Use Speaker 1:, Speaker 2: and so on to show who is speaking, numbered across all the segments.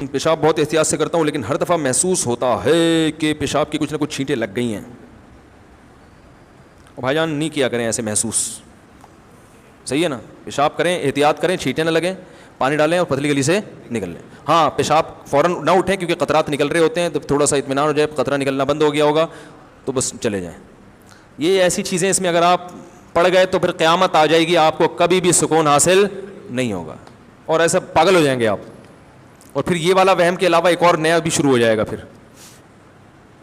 Speaker 1: پیشاب بہت احتیاط سے کرتا ہوں لیکن ہر دفعہ محسوس ہوتا ہے کہ پیشاب کی کچھ نہ کچھ چھینٹیں لگ گئی ہیں. بھائی جان نہیں کیا کریں ایسے محسوس, صحیح ہے نا. پیشاب کریں, احتیاط کریں, چھینٹیں نہ لگیں, پانی ڈالیں اور پتلی گلی سے نکل لیں. ہاں پیشاب فوراً نہ اٹھیں کیونکہ قطرات نکل رہے ہوتے ہیں, تو تھوڑا سا اطمینان ہو جائے, قطرہ نکلنا بند ہو گیا ہوگا تو بس چلے جائیں. یہ ایسی چیزیں اس میں اگر آپ پڑ گئے تو پھر قیامت آ جائے گی, آپ کو کبھی بھی سکون حاصل نہیں ہوگا اور ایسا پاگل ہو جائیں گے آپ. اور پھر یہ والا وہم کے علاوہ ایک اور نیا بھی شروع ہو جائے گا. پھر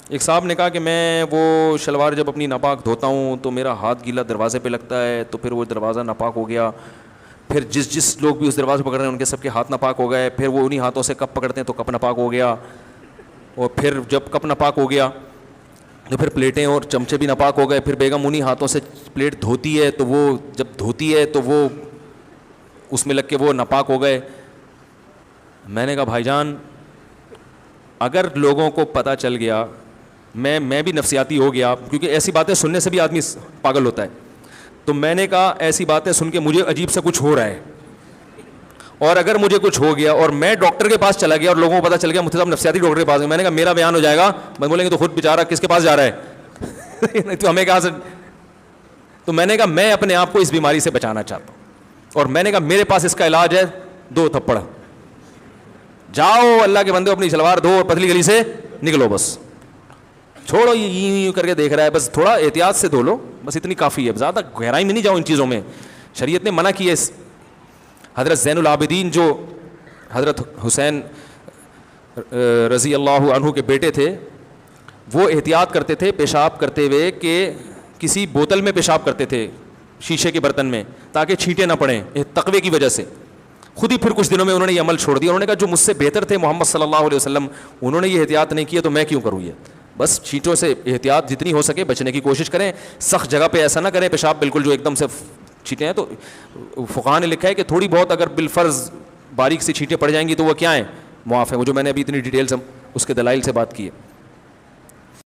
Speaker 1: ایک صاحب نے کہا کہ میں وہ شلوار جب اپنی ناپاک دھوتا ہوں تو میرا ہاتھ گیلا دروازے پہ لگتا ہے, تو پھر وہ دروازہ ناپاک ہو گیا, پھر جس لوگ بھی اس دروازے پکڑ رہے ہیں ان کے سب کے ہاتھ ناپاک ہو گئے, پھر وہ انہی ہاتھوں سے کپ پکڑتے ہیں تو کپ ناپاک ہو گیا, اور پھر جب کپ ناپاک ہو گیا تو پھر پلیٹیں اور چمچے بھی ناپاک ہو گئے, پھر بیگم انہی ہاتھوں سے پلیٹ دھوتی ہے تو وہ جب دھوتی ہے تو وہ اس میں لگ کے وہ ناپاک ہو گئے. میں نے کہا بھائی جان اگر لوگوں کو پتہ چل گیا, میں بھی نفسیاتی ہو گیا کیونکہ ایسی باتیں سننے سے بھی آدمی پاگل ہوتا ہے, تو میں نے کہا ایسی باتیں سن کے مجھے عجیب سا کچھ ہو رہا ہے, اور اگر مجھے کچھ ہو گیا اور میں ڈاکٹر کے پاس چلا گیا اور لوگوں کو پتہ چل گیا مفتی صاحب نفسیاتی ڈاکٹر کے پاس گئے, میں نے کہا میرا بیان ہو جائے گا, میں بولیں گے تو خود بیچارہ کس کے پاس جا رہا ہے تو ہمیں کہاں سے. تو میں نے کہا میں اپنے آپ کو اس بیماری سے بچانا چاہتا ہوں, اور میں نے کہا میرے پاس اس کا علاج ہے 2 تھپڑ, جاؤ اللہ کے بندے اپنی شلوار دھو اور پتلی گلی سے نکلو, بس چھوڑو یہ کر کے دیکھ رہا ہے, بس تھوڑا احتیاط سے دھو لو, بس اتنی کافی ہے, زیادہ گہرائی میں نہیں جاؤ ان چیزوں میں. شریعت نے منع کی ہے. حضرت زین العابدین جو حضرت حسین رضی اللہ عنہ کے بیٹے تھے, وہ احتیاط کرتے تھے پیشاب کرتے ہوئے کہ کسی بوتل میں پیشاب کرتے تھے شیشے کے برتن میں تاکہ چھینٹیں نہ پڑیں تقوی کی وجہ سے. خود ہی پھر کچھ دنوں میں انہوں نے یہ عمل چھوڑ دیا. انہوں نے کہا جو مجھ سے بہتر تھے محمد صلی اللہ علیہ وسلم, انہوں نے یہ احتیاط نہیں کیا تو میں کیوں کروں یہ. بس چھینٹوں سے احتیاط جتنی ہو سکے بچنے کی کوشش کریں. سخت جگہ پہ ایسا نہ کریں پیشاب بالکل جو ایک دم سے چھینٹیں ہیں, تو فقہاء نے لکھا ہے کہ تھوڑی بہت اگر بالفرض باریک سی چھینٹیں پڑ جائیں گی تو وہ کیا ہیں, معاف ہیں. وہ جو میں نے ابھی اتنی ڈیٹیل سے اس کے دلائل سے بات کی ہے.